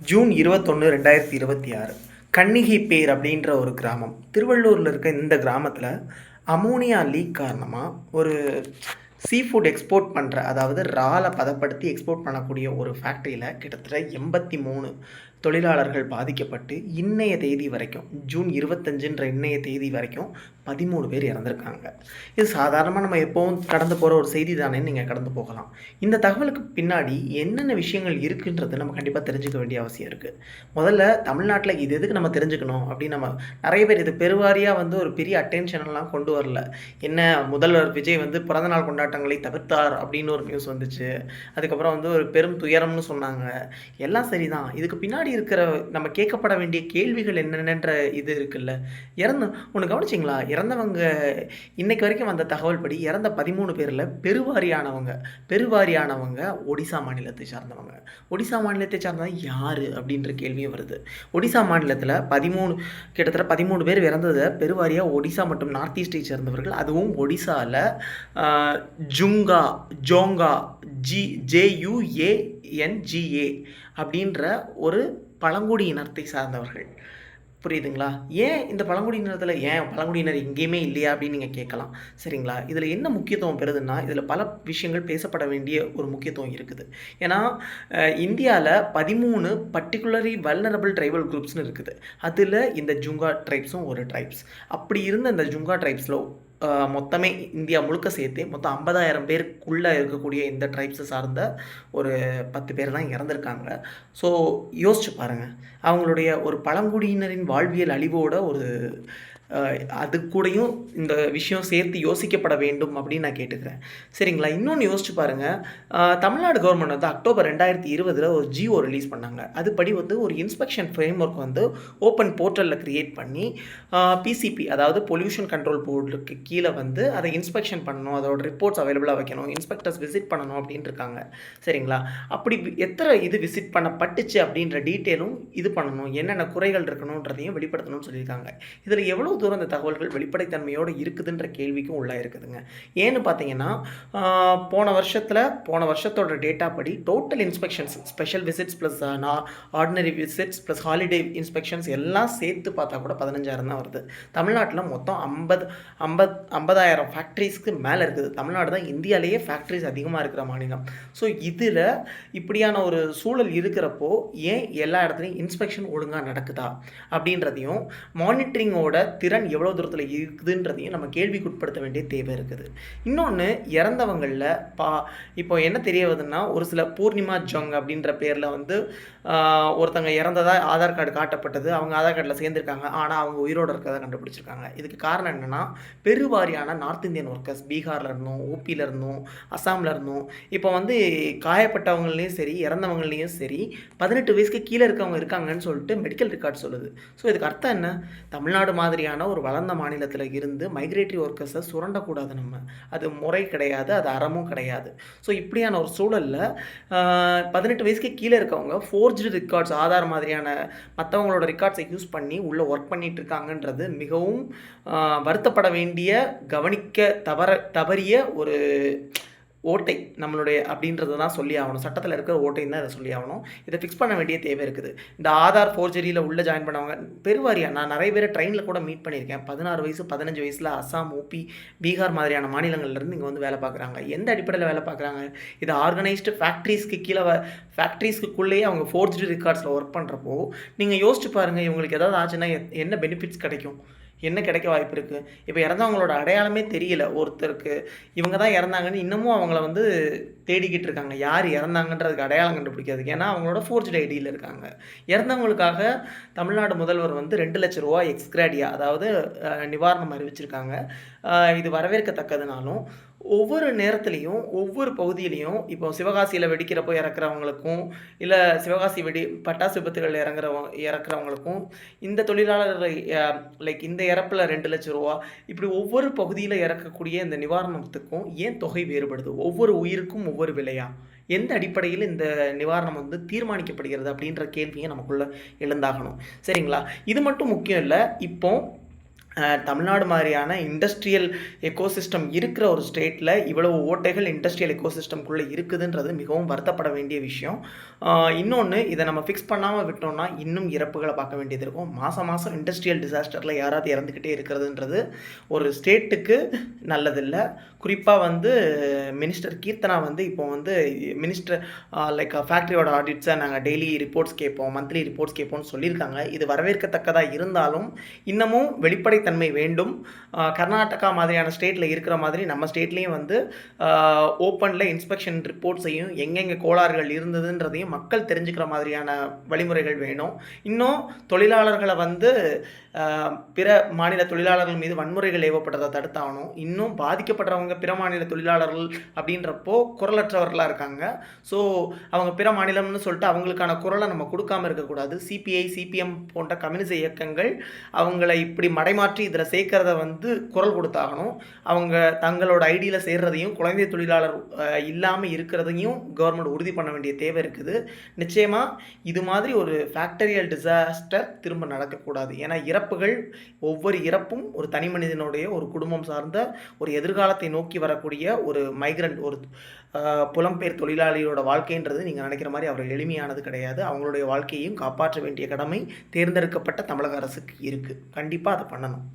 June 21, 2026 Kannigaiper அப்படின்ற ஒரு கிராமம். திருவள்ளூரில் இருக்க இந்த கிராமத்தில் அமோனியா லீக் காரணமாக ஒரு ஃபுட் எக்ஸ்போர்ட் பண்ணுற, அதாவது இறாலை பதப்படுத்தி எக்ஸ்போர்ட் பண்ணக்கூடிய ஒரு ஃபேக்ட்ரியில் கிட்டத்தட்ட 83 தொழிலாளர்கள் பாதிக்கப்பட்டு இன்னைய தேதி வரைக்கும், ஜூன் 25ன்ற இன்னைய தேதி வரைக்கும் 13 பேர் இறந்துருக்காங்க. இது சாதாரணமாக நம்ம எப்போவும் கடந்து போகிற ஒரு செய்தி தானேன்னு நீங்கள் கடந்து போகலாம். இந்த தகவலுக்கு பின்னாடி என்னென்ன விஷயங்கள் இருக்குன்றது நம்ம கண்டிப்பாக தெரிஞ்சுக்க வேண்டிய அவசியம் இருக்குது. முதல்ல தமிழ்நாட்டில் இது எதுக்கு நம்ம தெரிஞ்சுக்கணும் அப்படின்னு நம்ம நிறைய பேர் இது பெருவாரியாக வந்து ஒரு பெரிய அட்டென்ஷன்லாம் கொண்டு வரல. என்ன, முதல்வர் விஜய் வந்து பிறந்தநாள் கொண்டாட்டங்களை தவிர்த்தார் அப்படின்னு ஒரு நியூஸ் வந்துச்சு. அதுக்கப்புறம் வந்து ஒரு பெரும் துயரம்னு சொன்னாங்க. எல்லாம் சரிதான். இதுக்கு பின்னாடி இருக்கிற நம்ம கேட்கப்பட வேண்டிய கேள்விகள் என்னென்னன்ற இது இருக்குல்ல. ஒன்று கவனிச்சிங்களா? இறந்தவங்க இன்னைக்கு வரைக்கும் வந்த தகவல் படி இறந்த 13 பேரில் பெருவாரியானவங்க ஒடிசா மாநிலத்தை சார்ந்தவங்க. ஒடிசா மாநிலத்தை சார்ந்தவங்க யார் அப்படின்ற கேள்வியும் வருது. ஒடிசா மாநிலத்தில் கிட்டத்தட்ட 13 பேர் இறந்ததை பெருவாரியாக ஒடிசா மற்றும் நார்த் ஈஸ்டை சேர்ந்தவர்கள். அதுவும் ஒடிசாவில் ஜோங்கா JUANGA அப்படின்ற ஒரு பழங்குடியினத்தை சார்ந்தவர்கள். புரியுதுங்களா? ஏன் இந்த பழங்குடியினத்தில் பழங்குடியினர் எங்கேயுமே இல்லையா அப்படின்னு நீங்கள் கேட்கலாம். சரிங்களா? இதில் என்ன முக்கியத்துவம் பெறுதுன்னா, இதில் பல விஷயங்கள் பேசப்பட வேண்டிய ஒரு முக்கியத்துவம் இருக்குது. ஏன்னா இந்தியாவில் 13 பர்டிகுலரி வல்னரபிள் ட்ரைபல் குரூப்ஸ்னு இருக்குது. அதில் இந்த ஜுங்கா ட்ரைப்ஸும் ஒரு ட்ரைப்ஸ். அப்படி இருந்த இந்த ஜுங்கா ட்ரைப்ஸில் மொத்தமே இந்தியா முழுக்க சேர்த்து மொத்தம் 50,000 பேருக்குள்ளே இருக்கக்கூடிய இந்த ட்ரைப்ஸை சார்ந்த ஒரு 10 பேர் தான் இறந்துருக்காங்க. ஸோ யோசிச்சு பாருங்கள், அவங்களுடைய ஒரு பழங்குடியினரின் வாழ்வியல் அழிவோட ஒரு அது கூடயும் இந்த விஷயம் சேர்த்து யோசிக்கப்பட வேண்டும் அப்படின்னு நான் கேட்டுக்கிறேன். சரிங்களா? இன்னொன்று யோசிச்சு பாருங்கள், தமிழ்நாடு கவர்மெண்ட் வந்து அக்டோபர் 2020 ஒரு ஜிஓ ரிலீஸ் பண்ணாங்க. அதுபடி வந்து ஒரு இன்ஸ்பெக்ஷன் ஃப்ரேம் ஒர்க் வந்து ஓப்பன் போர்ட்டலில் க்ரியேட் பண்ணி PCP, அதாவது பொல்யூஷன் கண்ட்ரோல் போர்டுக்கு கீழே வந்து அதை இன்ஸ்பெக்ஷன் பண்ணணும், அதோட ரிப்போர்ட்ஸ் அவைலபிளாக வைக்கணும், இன்ஸ்பெக்டர்ஸ் விசிட் பண்ணணும் அப்படின்ட்டு இருக்காங்க. சரிங்களா? அப்படி எத்தனை இது விசிட் பண்ணப்பட்டுச்சு அப்படின்ற டீட்டெயிலும் இது பண்ணணும், என்னென்ன குறைகள் இருக்கணுன்றதையும் வெளிப்படுத்தணும்னு சொல்லியிருக்காங்க. இதில் எவ்வளோ தூரம் இந்த தகவல்கள் வெளிப்படைத்தன்மையோடு இருக்குதுன்ற கேள்விக்கும் உள்ளாக இருக்குதுங்க. ஏன்னு பார்த்தீங்கன்னா, போன வருஷத்தோட டேட்டா படி total inspections, special visits plus ordinary visits plus holiday inspections எல்லாம் சேர்த்து பார்த்தா கூட 15,000 தான் வருது. தமிழ்நாட்டில் மொத்தம் 50,000 ஃபேக்ட்ரிஸ்க்கு மேலே இருக்குது. தமிழ்நாடு தான் இந்தியாவிலேயே ஃபேக்ட்ரிஸ் அதிகமாக இருக்கிற மாநிலம். ஸோ இதில் இப்படியான ஒரு சூழல் இருக்கிறப்போ ஏன் எல்லா இடத்துலையும் இன்ஸ்பெக்ஷன் ஒழுங்காக நடக்குதா அப்படின்றதையும், மானிட்டரிங்கோட திறன் எவ்வளோ தூரத்தில் இருக்குதுன்றதையும் நம்ம கேள்விக்குட்படுத்த வேண்டிய தேவை இருக்குது. இன்னொன்று, இறந்தவங்களில் இப்போ என்ன தெரிய வருதுன்னா, ஒரு சில பூர்ணிமா ஜங் அப்படின்ற பேரில் வந்து ஒருத்தங்க இறந்ததாக ஆதார் கார்டு காட்டப்பட்டது. அவங்க ஆதார் கார்டில் சேர்ந்துருக்காங்க, ஆனால் அவங்க உயிரோடு இருக்கிறத கண்டுபிடிச்சிருக்காங்க. இதுக்கு காரணம் என்னென்னா, பெருவாரியான நார்த் இந்தியன் ஒர்க்கர்ஸ் பீகாரில் இருந்தும், ஊபியில் இருந்தும், அஸ்ஸாமில் இருந்தும், இப்போ வந்து காயப்பட்டவங்களையும் சரி இறந்தவங்களையும் சரி 18 வயசுக்கு கீழே இருக்கவங்க இருக்காங்கன்னு சொல்லிட்டு மெடிக்கல் ரெக்கார்ட் சொல்லுது. ஸோ இதுக்கு அர்த்தம் என்ன? தமிழ்நாடு மாதிரியான ஒரு வளர்ந்த மாநிலத்தில் இருந்து மைக்ரேட்டரி ஒர்க்கர்ஸை சுரண்டக்கூடாது. அது முறை கிடையாது, அது அறமும் கிடையாது. ஸோ இப்படியான ஒரு சூழலில் 18 வயசுக்கு கீழே இருக்கவங்க ஃபோர்ஜ்டு ரெக்கார்ட்ஸ், ஆதார் மாதிரியான மற்றவங்களோட ரெக்கார்ட்ஸை யூஸ் பண்ணி உள்ளே ஒர்க் பண்ணிட்டு இருக்காங்கன்றது மிகவும் வருத்தப்பட வேண்டிய, கவனிக்க தவறிய ஒரு ஓட்டை நம்மளுடைய அப்படின்றது தான் சொல்லி ஆகணும். சட்டத்தில் இருக்கிற ஓட்டைன்னு தான் இதை சொல்லி ஆகணும். இதை ஃபிக்ஸ் பண்ண வேண்டிய தேவை இருக்குது. இந்த ஆதார் ஃபோர்ஜரியில் உள்ளே ஜாயின் பண்ணவங்க பெருவாரியாக நான் நிறைய பேரை ட்ரெயினில் கூட மீட் பண்ணியிருக்கேன். 16 வயசு 15 வயசில் அஸ்ஸாம், ஊபி, பீகார் மாதிரியான மாநிலங்கள்லேருந்து இங்கே வந்து வேலை பார்க்குறாங்க. எந்த அடிப்படையில் வேலை பார்க்குறாங்க? இது ஆர்கனைஸ்டு ஃபேக்ட்ரிஸ்க்குள்ளேயே அவங்க ஃபோர்ஜ்டு ரெக்கார்ட்ஸில் ஒர்க் பண்ணுறப்போ நீங்கள் யோசிச்சு பாருங்கள், இவங்களுக்கு ஏதாவது ஆச்சுன்னா என்ன பெனிஃபிட்ஸ் கிடைக்கும், என்ன கிடைக்க வாய்ப்பு இருக்குது? இப்போ இறந்தவங்களோட அடையாளமே தெரியல ஒருத்தருக்கு. இவங்க தான் இறந்தாங்கன்னு இன்னமும் அவங்கள வந்து தேடிக்கிட்டு இருக்காங்க. யார் இறந்தாங்கன்றதுக்கு அடையாளம் கண்டுபிடிக்கிறதுக்கு. ஏன்னா அவங்களோட ஃபோர்ஜ்டு ஐடியில் இருக்காங்க. இறந்தவங்களுக்காக தமிழ்நாடு முதல்வர் வந்து 2 லட்ச ரூபா எக்ஸ்கிராடியா, அதாவது நிவாரணம் அறிவிச்சிருக்காங்க. இது வரவேற்கத்தக்கதுனாலும், ஒவ்வொரு நேரத்துலையும் ஒவ்வொரு பகுதியிலையும் இப்போ சிவகாசியில் வெடிக்கிறப்போ இறக்குறவங்களுக்கும், இல்லை சிவகாசி பட்டாசு விபத்துகள் இறக்குறவங்களுக்கும், இந்த தொழிலாளர்கள் லைக் இந்த இறப்பில் 2 லட்ச ரூபா, இப்படி ஒவ்வொரு பகுதியில் இறக்கக்கூடிய இந்த நிவாரணத்துக்கும் ஏன் தொகை வேறுபடுது? ஒவ்வொரு உயிருக்கும் ஒவ்வொரு விலையா? எந்த அடிப்படையில் இந்த நிவாரணம் வந்து தீர்மானிக்கப்படுகிறது அப்படின்ற கேள்வியை நமக்குள்ளே எழுந்தாகணும். சரிங்களா? இது மட்டும் முக்கியம் இல்லை. இப்போ தமிழ்நாடு மாதிரியான இண்டஸ்ட்ரியல் எக்கோசிஸ்டம் இருக்கிற ஒரு ஸ்டேட்டில் இவ்வளவு ஓட்டைகள் இண்டஸ்ட்ரியல் எக்கோசிஸ்டம்குள்ளே இருக்குதுன்றது மிகவும் வருத்தப்பட வேண்டிய விஷயம். இன்னொன்று, இதை நம்ம ஃபிக்ஸ் பண்ணாமல் விட்டோம்னா இன்னும் இறப்புகளை பார்க்க வேண்டியது இருக்கும். மாதம் மாதம் இண்டஸ்ட்ரியல் டிசாஸ்டரில் யாராவது இறந்துக்கிட்டே இருக்கிறதுன்றது ஒரு ஸ்டேட்டுக்கு நல்லதில்லை. குறிப்பாக வந்து மினிஸ்டர் கீர்த்தனா வந்து இப்போ வந்து மினிஸ்டர் லைக் ஃபேக்ட்ரியோட ஆடிட்ஸை நாங்கள் டெய்லி ரிப்போர்ட்ஸ் கேட்போம், மந்த்லி ரிப்போர்ட்ஸ் கேட்போம்னு சொல்லியிருக்காங்க. இது வரவேற்கத்தக்கதாக இருந்தாலும் இன்னமும் வெளிப்படைத்தன்மை வேண்டும். கர்நாடகா மாதிரியான ஸ்டேட்டில் இருக்கிற மாதிரி நம்ம ஸ்டேட்லேயும் வந்து ஓப்பனில் இன்ஸ்பெக்ஷன் ரிப்போர்ட்ஸையும் எங்கெங்கே கோளாறுகள் இருந்ததுன்றதையும் மக்கள் தெரிஞ்சுக்கிற மாதிரியான வழிமுறைகள் வேணும். இன்னும் தொழிலாளர்களை வந்து பிற மாநில தொழிலாளர்கள் மீது வன்முறைகள் ஏவப்பட்டதை தடுத்தாகணும். இன்னும் பாதிக்கப்படுறவங்க பிற மாநில தொழிலாளர்கள் அப்படின்றப்போ குரலற்றவர்களாக இருக்காங்க. ஸோ அவங்க பிற மாநிலம்னு சொல்லிட்டு அவங்களுக்கான குரலை நம்ம கொடுக்காமல் இருக்கக்கூடாது. சிபிஐ, சிபிஎம் போன்ற கம்யூனிச இயக்கங்கள் அவங்கள இப்படி மடைமாற்றி இதில் சேர்க்கறத வந்து குரல் கொடுத்தாகணும். அவங்க தங்களோட ஐடியில் சேர்றதையும் குழந்தை தொழிலாளர் இல்லாமல் இருக்கிறதையும் கவர்மெண்ட் உறுதி பண்ண வேண்டிய தேவை இருக்குது. நிச்சயமாக இது மாதிரி ஒரு ஃபேக்டரியல் டிசாஸ்டர் திரும்ப நடக்கக்கூடாது. ஏன்னா ஒவ்வொரு இறப்பும் ஒரு தனி மனிதனுடைய, ஒரு குடும்பம் சார்ந்த, ஒரு எதிர்காலத்தை நோக்கி வரக்கூடிய ஒரு மைக்ரண்ட், ஒரு புலம்பெயர் தொழிலாளியோட வாழ்க்கைன்றது நீங்கள் நினைக்கிற மாதிரி அவர் எளிமையானது கிடையாது. அவங்களுடைய வாழ்க்கையையும் காப்பாற்ற வேண்டிய கடமை தேர்ந்தெடுக்கப்பட்ட தமிழக அரசுக்கு இருக்குது. கண்டிப்பாக அதை பண்ணணும்.